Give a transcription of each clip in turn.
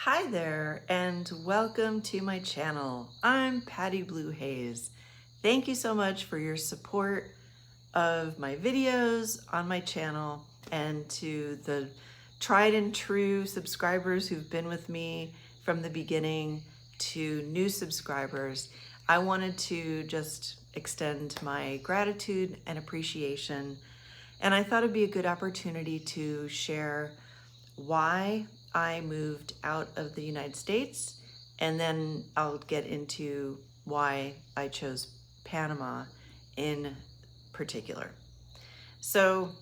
Hi there, and welcome to my channel. I'm Patty Blue Hayes. Thank you so much for your support of my videos on my channel and to the tried and true subscribers who've been with me from the beginning to new subscribers. I wanted to just extend my gratitude and appreciation, and I thought it'd be a good opportunity to share why I moved out of the United States, and then I'll get into why I chose Panama in particular. So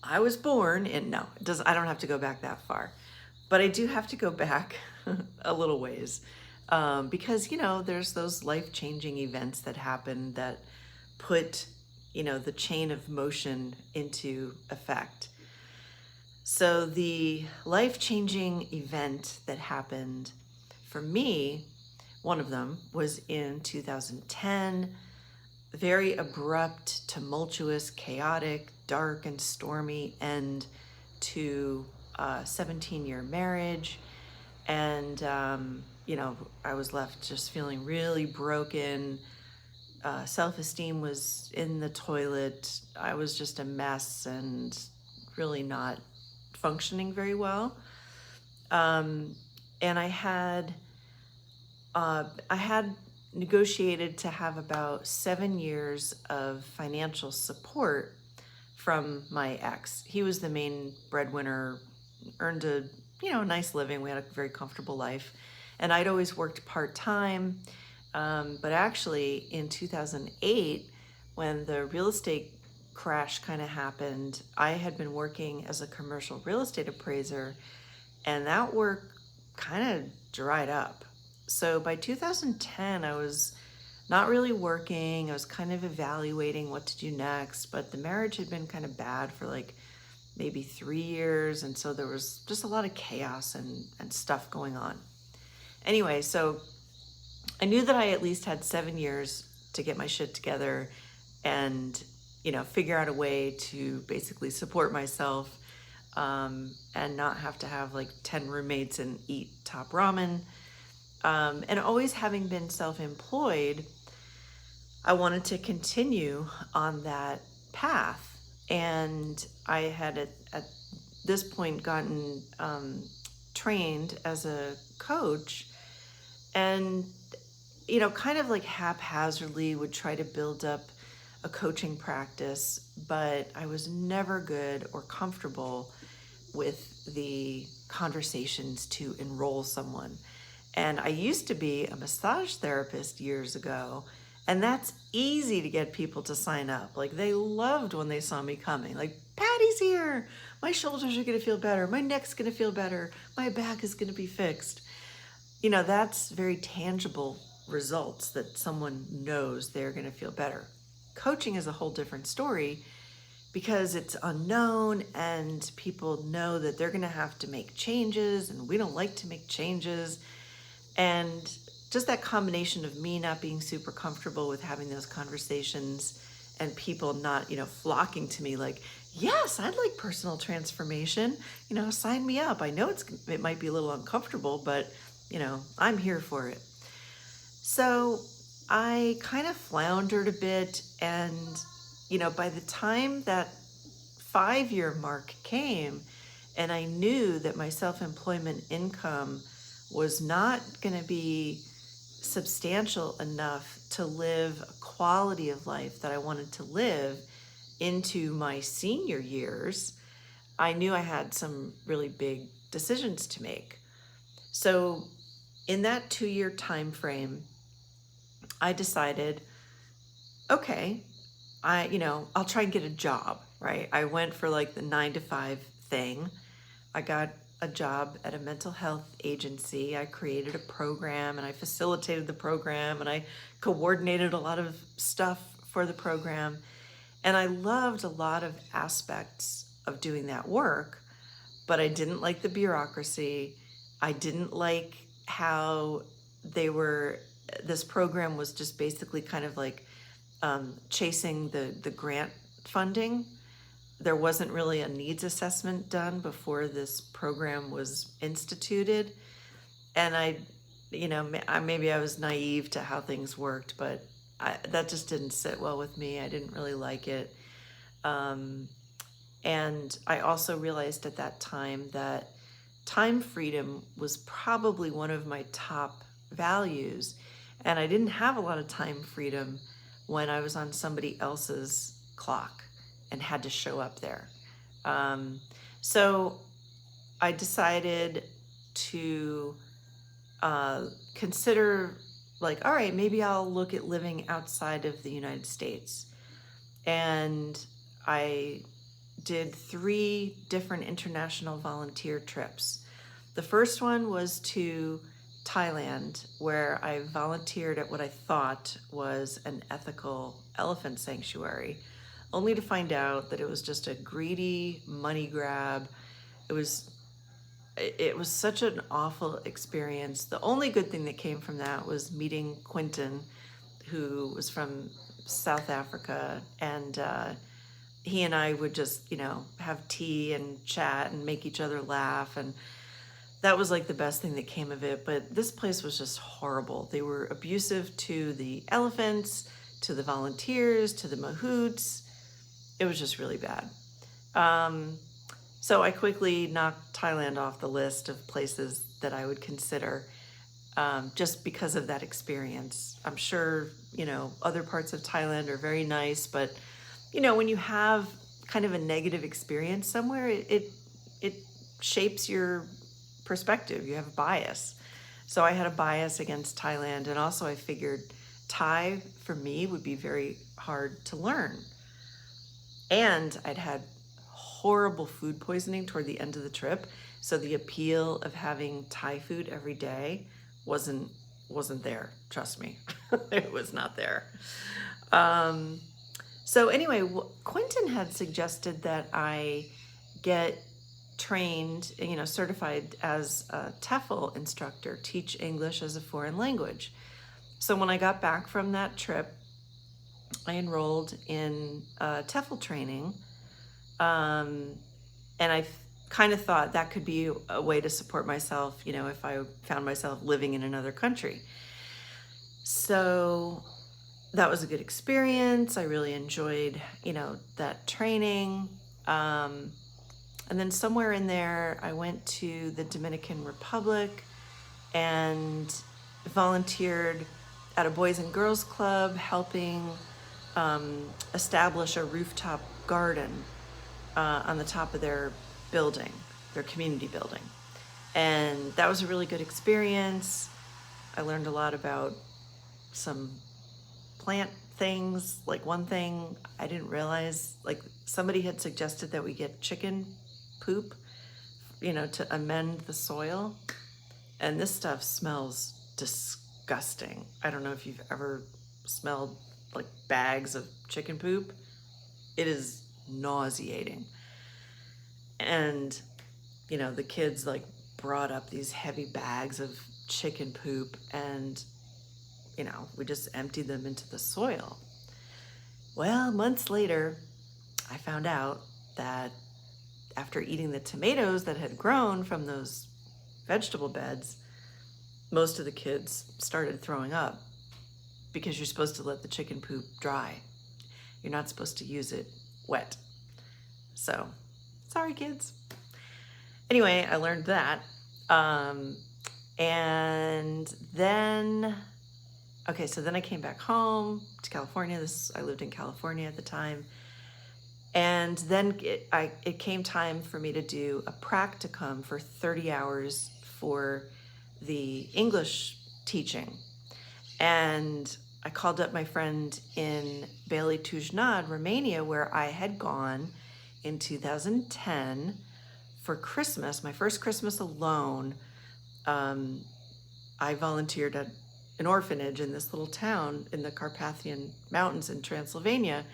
I was born in, no, I don't have to go back that far, but I do have to go back a little ways because, there's those life-changing events that happen that put, the chain of motion into effect. So the life-changing event that happened for me, one of them was in 2010, very abrupt, tumultuous, chaotic, dark, and stormy end to a 17-year marriage. And, I was left just feeling really broken. Self-esteem was in the toilet. I was just a mess and really not functioning very well. And I had negotiated to have about 7 years of financial support from my ex. He was the main breadwinner, earned a nice living. We had a very comfortable life, and I'd always worked part-time. But actually, in 2008, when the real estate crash kind of happened, I had been working as a commercial real estate appraiser, and that work kind of dried up. So by 2010, I was not really working. I was kind of evaluating what to do next, but the marriage had been kind of bad for like maybe 3 years. And so there was just a lot of chaos and stuff going on. Anyway, so I knew that I at least had 7 years to get my shit together and, figure out a way to basically support myself and not have to have like 10 roommates and eat top ramen. And always having been self-employed, I wanted to continue on that path. And I had at this point gotten trained as a coach, and kind of like haphazardly would try to build up a coaching practice, but I was never good or comfortable with the conversations to enroll someone. And I used to be a massage therapist years ago, and that's easy to get people to sign up. Like, they loved when they saw me coming. Like, Patty's here. My shoulders are going to feel better. My neck's going to feel better. My back is going to be fixed. That's very tangible results that someone knows they're going to feel better. Coaching is a whole different story because it's unknown and people know that they're going to have to make changes, and we don't like to make changes. And just that combination of me not being super comfortable with having those conversations and people not, flocking to me like, yes, I'd like personal transformation, sign me up. I know it might be a little uncomfortable, but I'm here for it. So I kind of floundered a bit, and by the time that 5-year mark came and I knew that my self-employment income was not going to be substantial enough to live a quality of life that I wanted to live into my senior years, I knew I had some really big decisions to make. So in that 2-year time frame, I decided, okay, I'll try and get a job, right? I went for like the 9 to 5 thing. I got a job at a mental health agency. I created a program and I facilitated the program and I coordinated a lot of stuff for the program. And I loved a lot of aspects of doing that work, but I didn't like the bureaucracy. I didn't like how this program was just basically kind of like chasing the grant funding there wasn't really a needs assessment done before this program was instituted. And maybe I was naive to how things worked, but that just didn't sit well with me. I didn't really like it. And I also realized at that time that time freedom was probably one of my top values. And I didn't have a lot of time freedom when I was on somebody else's clock and had to show up there. So I decided to consider, like, all right, maybe I'll look at living outside of the United States. And I did 3 different international volunteer trips. The first one was to Thailand, where I volunteered at what I thought was an ethical elephant sanctuary, only to find out that it was just a greedy money grab. It was such an awful experience. The only good thing that came from that was meeting Quentin, who was from South Africa, and he and I would just, have tea and chat and make each other laugh, and that was like the best thing that came of it. But this place was just horrible. They were abusive to the elephants, to the volunteers, to the mahouts. It was just really bad. So I quickly knocked Thailand off the list of places that I would consider, just because of that experience. I'm sure, other parts of Thailand are very nice, but, when you have kind of a negative experience somewhere, it shapes your perspective. You have a bias. So I had a bias against Thailand, and also I figured Thai for me would be very hard to learn. And I'd had horrible food poisoning toward the end of the trip, so the appeal of having Thai food every day wasn't there. Trust me, it was not there. So anyway, Quentin had suggested that I get trained, certified as a TEFL instructor, teach English as a foreign language. So when I got back from that trip, I enrolled in TEFL training. And I kind of thought that could be a way to support myself, if I found myself living in another country. So that was a good experience. I really enjoyed, that training. And then somewhere in there, I went to the Dominican Republic and volunteered at a Boys and Girls Club, helping establish a rooftop garden on the top of their building, their community building. And that was a really good experience. I learned a lot about some plant things. Like, one thing I didn't realize, like, somebody had suggested that we get chicken poop, to amend the soil. And this stuff smells disgusting. I don't know if you've ever smelled like bags of chicken poop. It is nauseating. And, the kids like brought up these heavy bags of chicken poop, and, we just emptied them into the soil. Well, months later, I found out that after eating the tomatoes that had grown from those vegetable beds, most of the kids started throwing up, because you're supposed to let the chicken poop dry. You're not supposed to use it wet. So, sorry, kids. Anyway, I learned that. And then, so then I came back home to California. I lived in California at the time. And then it came time for me to do a practicum for 30 hours for the English teaching. And I called up my friend in Valle, Romania, where I had gone in 2010 for Christmas, my first Christmas alone. I volunteered at an orphanage in this little town in the Carpathian Mountains in Transylvania,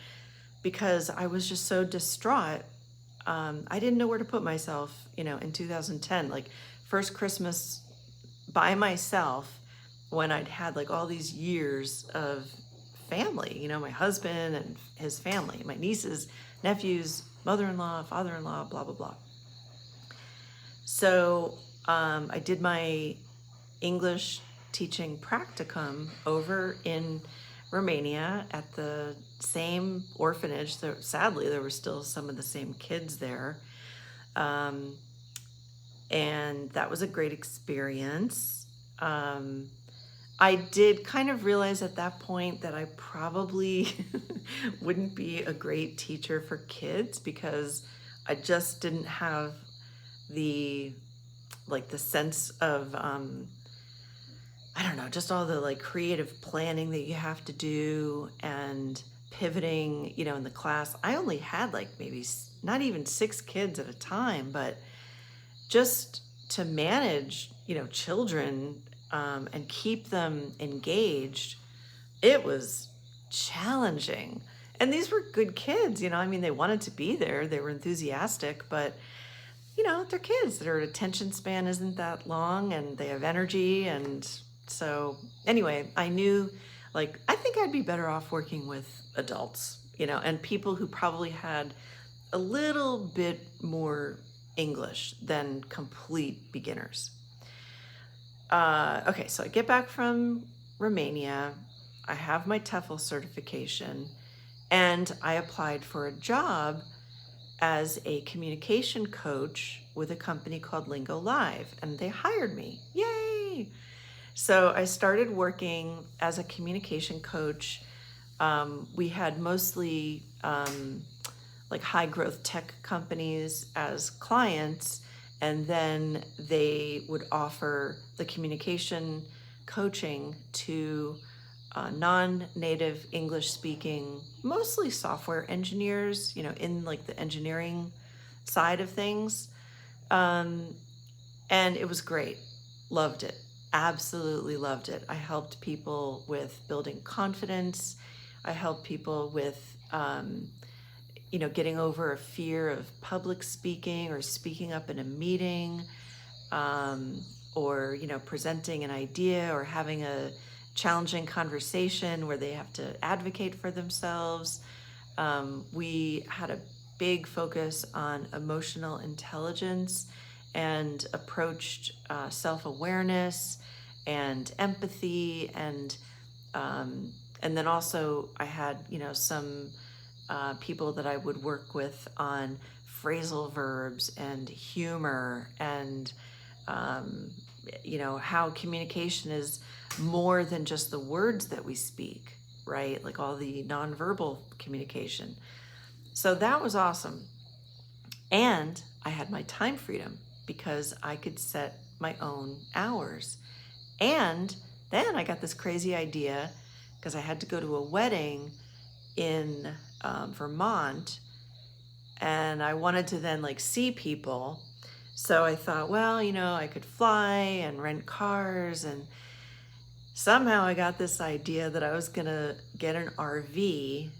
because I was just so distraught. I didn't know where to put myself, in 2010, like first Christmas by myself, when I'd had like all these years of family, my husband and his family, my nieces, nephews, mother-in-law, father-in-law, blah, blah, blah. So I did my English teaching practicum over in Romania at the same orphanage. Sadly, there were still some of the same kids there. Um, and that was a great experience. I did kind of realize at that point that I probably wouldn't be a great teacher for kids because I just didn't have the the sense of I don't know, just all the like creative planning that you have to do and pivoting, in the class. I only had like maybe not even 6 kids at a time, but just to manage, children and keep them engaged, it was challenging. And these were good kids, I mean, they wanted to be there, they were enthusiastic, but they're kids. Their attention span isn't that long and they have energy. And so anyway, I knew I think I'd be better off working with adults, and people who probably had a little bit more English than complete beginners. Okay, so I get back from Romania. I have my TEFL certification and I applied for a job as a communication coach with a company called Lingo Live, and they hired me. Yay! So I started working as a communication coach. We had mostly high growth tech companies as clients, and then they would offer the communication coaching to non-native English speaking, mostly software engineers, in the engineering side of things. And it was great. Loved it. Absolutely loved it. I helped people with building confidence. I helped people with, getting over a fear of public speaking or speaking up in a meeting, or, presenting an idea or having a challenging conversation where they have to advocate for themselves. We had a big focus on emotional intelligence and approached self-awareness and empathy, and then also I had some people that I would work with on phrasal verbs and humor and how communication is more than just the words that we speak, right? Like all the nonverbal communication. So that was awesome. And I had my time freedom because I could set my own hours. And then I got this crazy idea because I had to go to a wedding in Vermont, and I wanted to then see people. So I thought, well, I could fly and rent cars, and somehow I got this idea that I was gonna get an RV,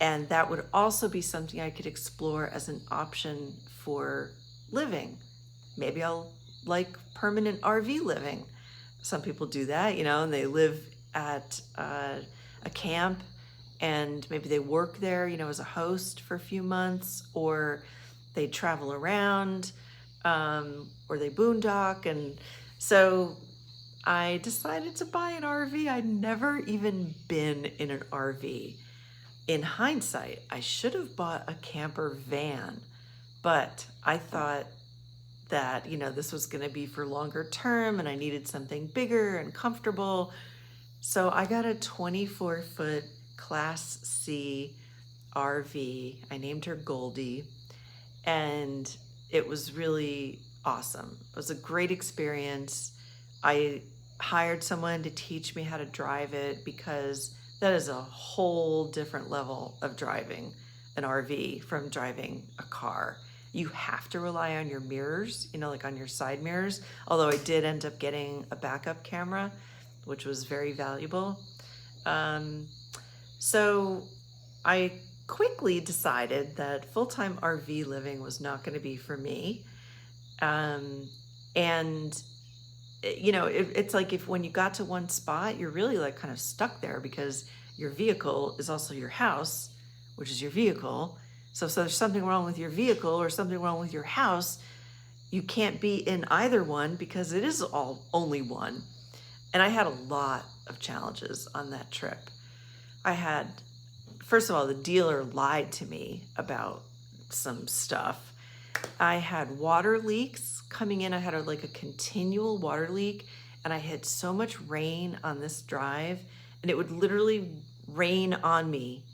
and that would also be something I could explore as an option for living. Maybe I'll like permanent RV living. Some people do that, and they live at a camp and maybe they work there, as a host for a few months, or they travel around, or they boondock. And so I decided to buy an RV. I'd never even been in an RV. In hindsight, I should have bought a camper van, but I thought that, this was going to be for longer term and I needed something bigger and comfortable. So I got a 24-foot Class C RV. I named her Goldie, and it was really awesome. It was a great experience. I hired someone to teach me how to drive it because that is a whole different level of driving an RV from driving a car. You have to rely on your mirrors, on your side mirrors. Although I did end up getting a backup camera, which was very valuable. So I quickly decided that full-time RV living was not going to be for me. And it's like when you got to one spot, you're really kind of stuck there because your vehicle is also your house, which is your vehicle. So if there's something wrong with your vehicle or something wrong with your house, you can't be in either one because it is only one. And I had a lot of challenges on that trip. First of all, the dealer lied to me about some stuff. I had water leaks coming in. I had a continual water leak, and I had so much rain on this drive, and it would literally rain on me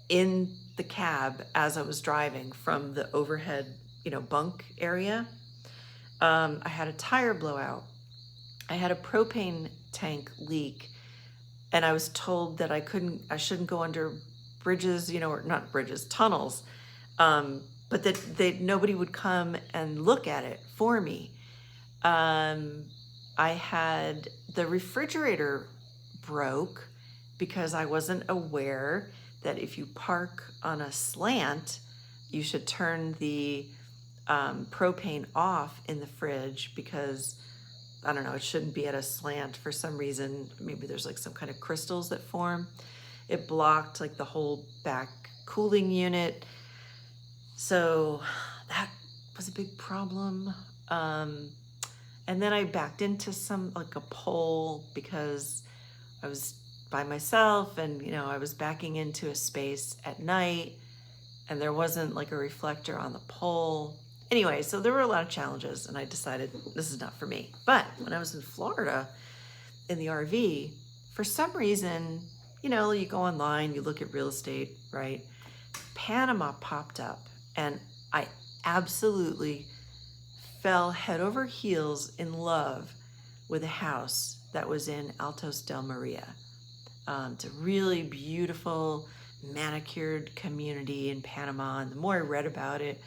in the cab as I was driving from the overhead, bunk area. I had a tire blowout. I had a propane tank leak, and I was told that I shouldn't go under bridges, or not bridges, tunnels, but that nobody would come and look at it for me. I had the refrigerator broke because I wasn't aware that if you park on a slant, you should turn the propane off in the fridge because, I don't know, it shouldn't be at a slant for some reason. Maybe there's some kind of crystals that form. It blocked the whole back cooling unit. So that was a big problem. And then I backed into a pole because I was by myself, and I was backing into a space at night, and there wasn't a reflector on the pole. Anyway, so there were a lot of challenges, and I decided this is not for me. But when I was in Florida in the RV, for some reason, you go online, you look at real estate, right? Panama popped up, and I absolutely fell head over heels in love with a house that was in Altos del Maria. It's a really beautiful, manicured community in Panama, and the more I read about it,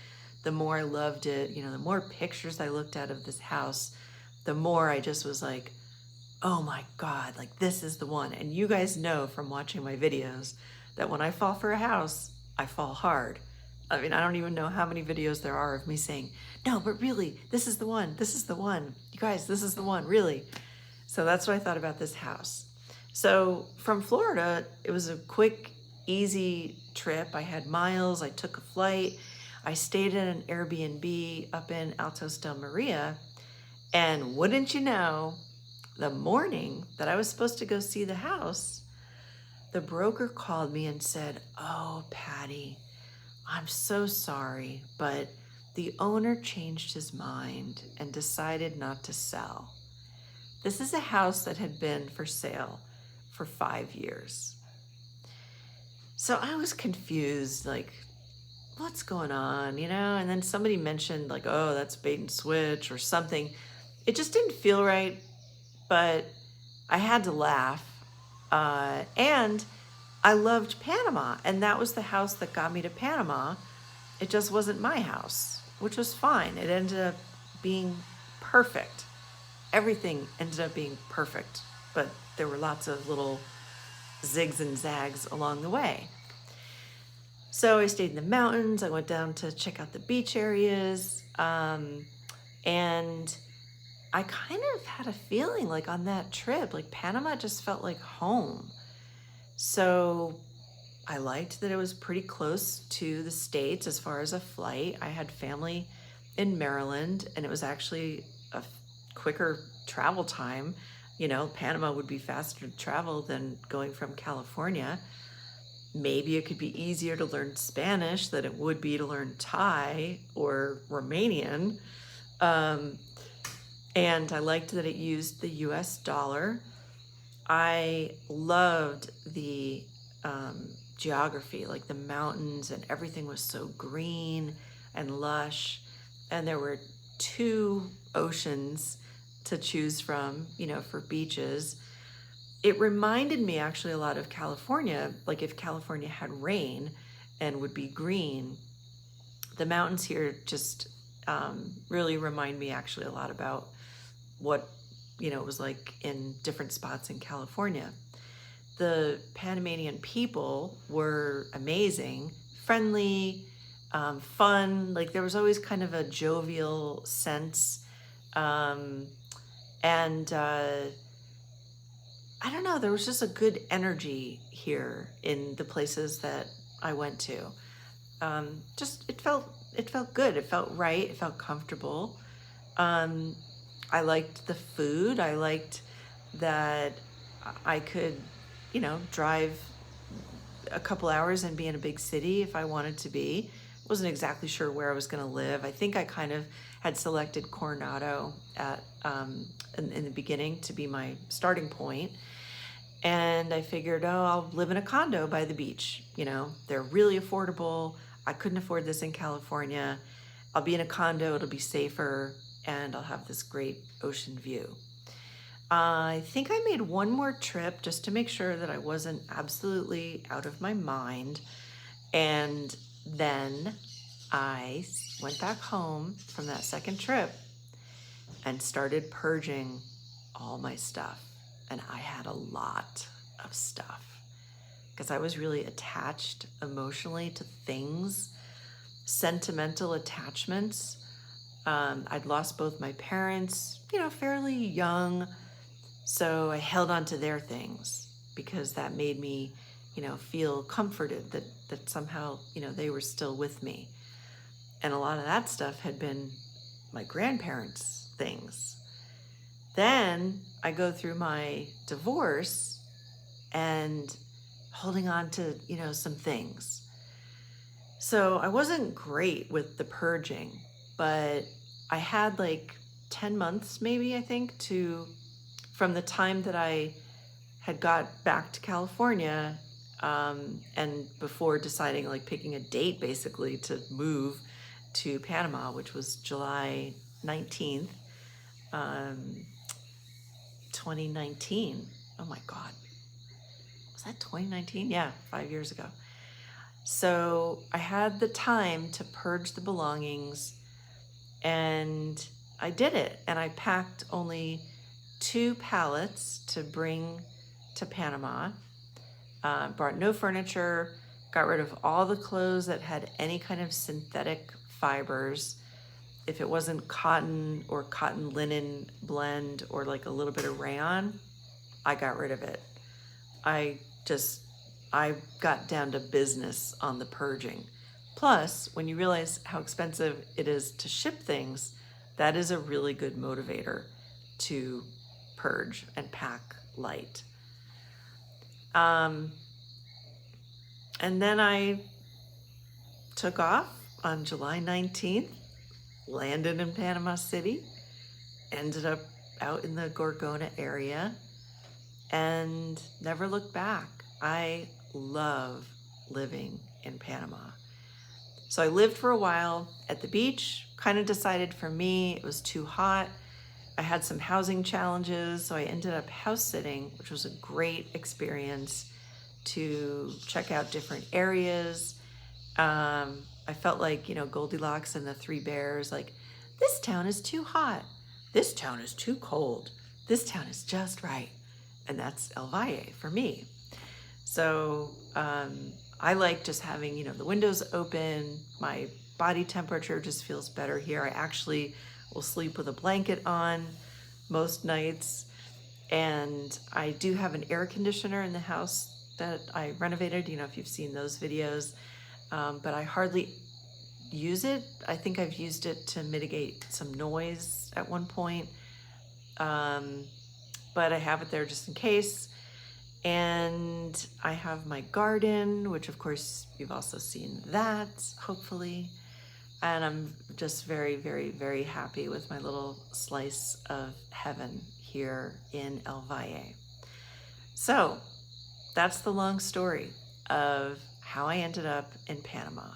the more I loved it. The more pictures I looked at of this house, the more I just was like, oh my God, this is the one. And you guys know from watching my videos that when I fall for a house, I fall hard. I mean, I don't even know how many videos there are of me saying, no, but really, this is the one. This is the one. You guys, this is the one, really. So that's what I thought about this house. So from Florida, it was a quick, easy trip. I had miles. I took a flight. I stayed in an Airbnb up in Altos del Maria. And wouldn't you know, the morning that I was supposed to go see the house, the broker called me and said, oh, Patty, I'm so sorry, but the owner changed his mind and decided not to sell. This is a house that had been for sale for 5 years. So I was confused, what's going on, And then somebody mentioned oh, that's bait and switch or something. It just didn't feel right, but I had to laugh. And I loved Panama, and that was the house that got me to Panama. It just wasn't my house, which was fine. It ended up being perfect. Everything ended up being perfect, but there were lots of little zigs and zags along the way. So I stayed in the mountains. I went down to check out the beach areas. And I kind of had a feeling on that trip, Panama just felt like home. So I liked that it was pretty close to the States as far as a flight. I had family in Maryland, and it was actually a quicker travel time. Panama would be faster to travel than going from California. Maybe it could be easier to learn Spanish than it would be to learn Thai or Romanian. And I liked that it used the US dollar. I loved the geography, the mountains, and everything was so green and lush. And there were 2 oceans to choose from, for beaches. It reminded me actually a lot of California, if California had rain and would be green. The mountains here just really remind me actually a lot about what, it was like in different spots in California. The Panamanian people were amazing, friendly, fun. There was always kind of a jovial sense. I don't know, there was just a good energy here in the places that I went to. just it felt good. It felt right. It felt comfortable. Um, I liked the food. I liked that I could, drive a couple hours and be in a big city if I wanted to be. Wasn't exactly sure where I was going to live. I think I kind of had selected Coronado in the beginning to be my starting point. And I figured, oh, I'll live in a condo by the beach. They're really affordable. I couldn't afford this in California. I'll be in a condo, it'll be safer, and I'll have this great ocean view. I think I made one more trip just to make sure that I wasn't absolutely out of my mind. And then I went back home from that second trip and started purging all my stuff. And I had a lot of stuff because I was really attached emotionally to things, sentimental attachments. I'd lost both my parents, fairly young. So I held on to their things because that made me, feel comforted that somehow, they were still with me. And a lot of that stuff had been my grandparents' things. Then I go through my divorce and holding on to, some things. So I wasn't great with the purging, but I had like 10 months maybe, I think, from the time that I had got back to California and before deciding, like picking a date basically to move to Panama, which was July 19th, 2019. Oh my God. Was that 2019? Yeah, 5 years ago. So I had the time to purge the belongings and I did it. And I packed only 2 pallets to bring to Panama. Brought no furniture, got rid of all the clothes that had any kind of synthetic fibers. If it wasn't cotton or cotton linen blend or like a little bit of rayon, I got rid of it. I got down to business on the purging. Plus, when you realize how expensive it is to ship things, that is a really good motivator to purge and pack light. And then I took off on July 19th, landed in Panama City, ended up out in the Gorgona area, and never looked back. I love living in Panama. So I lived for a while at the beach, kind of decided for me it was too hot. I had some housing challenges, so I ended up house sitting, which was a great experience to check out different areas. I felt like, Goldilocks and the 3 bears, like, this town is too hot. This town is too cold. This town is just right. And that's El Valle for me. So I like just having, the windows open. My body temperature just feels better here. I actually will sleep with a blanket on most nights. And I do have an air conditioner in the house that I renovated, if you've seen those videos. But I hardly use it. I think I've used it to mitigate some noise at one point. But I have it there just in case. And I have my garden, which of course you've also seen that, hopefully. And I'm just very, very, very happy with my little slice of heaven here in El Valle. So that's the long story of how I ended up in Panama.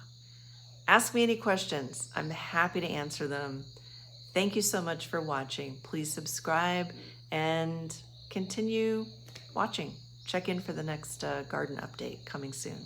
Ask me any questions. I'm happy to answer them. Thank you so much for watching. Please subscribe and continue watching. Check in for the next garden update coming soon.